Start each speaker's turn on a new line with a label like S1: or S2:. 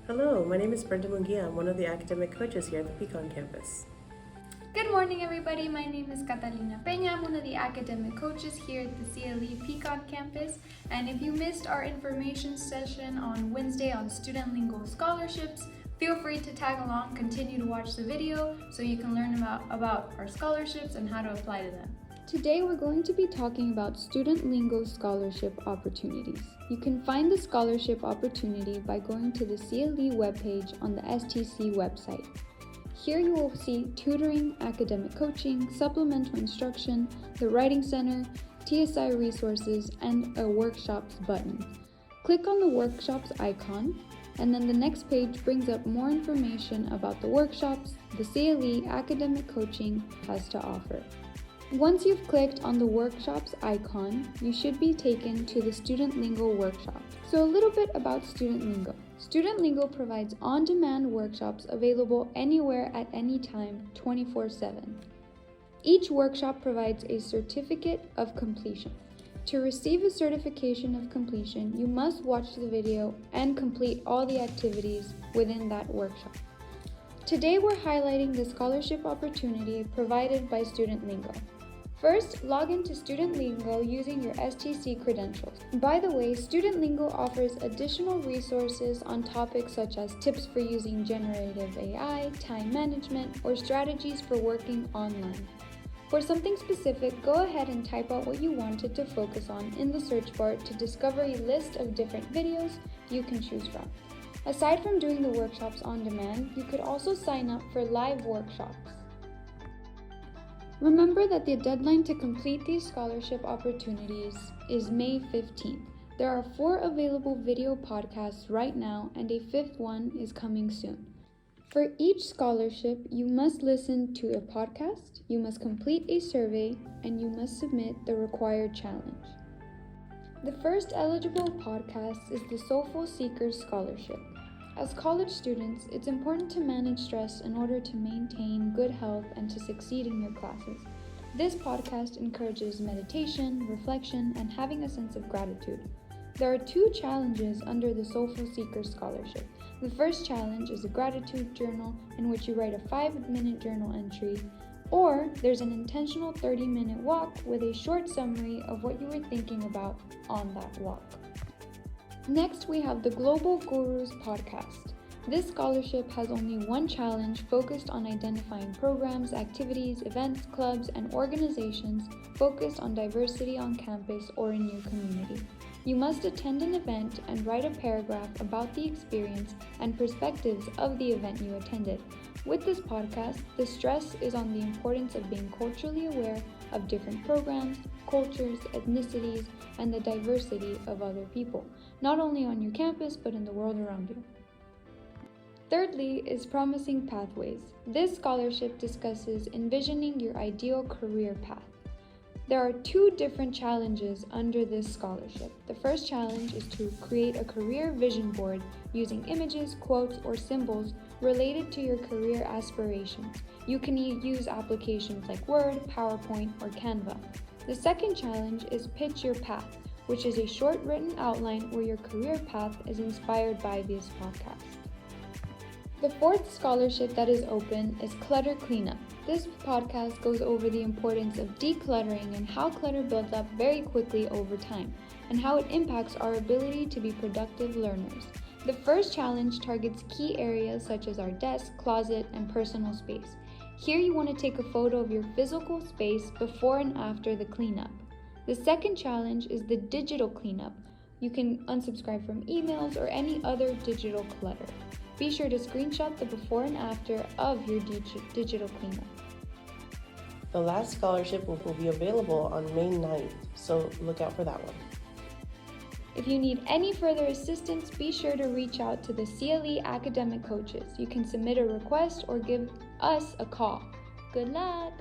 S1: Hello, my name is Brenda Munguia. I'm one of the academic coaches here at the Pecan campus.
S2: Good morning, everybody. My name is Catalina Peña. I'm one of the academic coaches here at the CLE Pecan campus. And if you missed our information session on Wednesday on StudentLingo scholarships, feel free to tag along, continue to watch the video so you can learn about our scholarships and how to apply to them.
S3: Today we're going to be talking about StudentLingo scholarship opportunities. You can find the scholarship opportunity by going to the CLE webpage on the STC website. Here you will see tutoring, academic coaching, supplemental instruction, the Writing Center, TSI resources, and a workshops button. Click on the workshops icon, and then the next page brings up more information about the workshops the CLE academic coaching has to offer. Once you've clicked on the workshops icon, you should be taken to the StudentLingo workshop. So a little bit about StudentLingo. StudentLingo provides on-demand workshops available anywhere at any time, 24/7. Each workshop provides a certificate of completion. To receive a certification of completion, you must watch the video and complete all the activities within that workshop. Today we're highlighting the scholarship opportunity provided by StudentLingo. First, log into StudentLingo using your STC credentials. By the way, StudentLingo offers additional resources on topics such as tips for using generative AI, time management, or strategies for working online. For something specific, go ahead and type out what you wanted to focus on in the search bar to discover a list of different videos you can choose from. Aside from doing the workshops on demand, you could also sign up for live workshops. Remember that the deadline to complete these scholarship opportunities is May 15th. There are 4 available video podcasts right now, and a 5th one is coming soon. For each scholarship, you must listen to a podcast, you must complete a survey, and you must submit the required challenge. The first eligible podcast is the Soulful Seekers Scholarship. As college students, it's important to manage stress in order to maintain good health and to succeed in your classes. This podcast encourages meditation, reflection, and having a sense of gratitude. There are 2 challenges under the Soulful Seekers Scholarship. The first challenge is a gratitude journal in which you write a 5-minute journal entry, or there's an intentional 30-minute walk with a short summary of what you were thinking about on that walk. Next, we have the Global Gurus podcast. This scholarship has only one challenge focused on identifying programs, activities, events, clubs, and organizations focused on diversity on campus or in your community. You must attend an event and write a paragraph about the experience and perspectives of the event you attended. With this podcast, the stress is on the importance of being culturally aware of different programs, cultures, ethnicities, and the diversity of other people, not only on your campus, but in the world around you. Thirdly is Promising Pathways. This scholarship discusses envisioning your ideal career path. There are 2 different challenges under this scholarship. The first challenge is to create a career vision board using images, quotes, or symbols related to your career aspirations. You can use applications like Word, PowerPoint, or Canva. The second challenge is Pitch Your Path, which is a short written outline where your career path is inspired by this podcast. The 4th scholarship that is open is Clutter Cleanup. This podcast goes over the importance of decluttering and how clutter builds up very quickly over time, and how it impacts our ability to be productive learners. The first challenge targets key areas such as our desk, closet, and personal space. Here you want to take a photo of your physical space before and after the cleanup. The second challenge is the digital cleanup. You can unsubscribe from emails or any other digital clutter. Be sure to screenshot the before and after of your digital cleanup.
S1: The last scholarship will be available on May 9th, so look out for that one.
S3: If you need any further assistance, be sure to reach out to the CLE academic coaches. You can submit a request or give us a call. Good luck!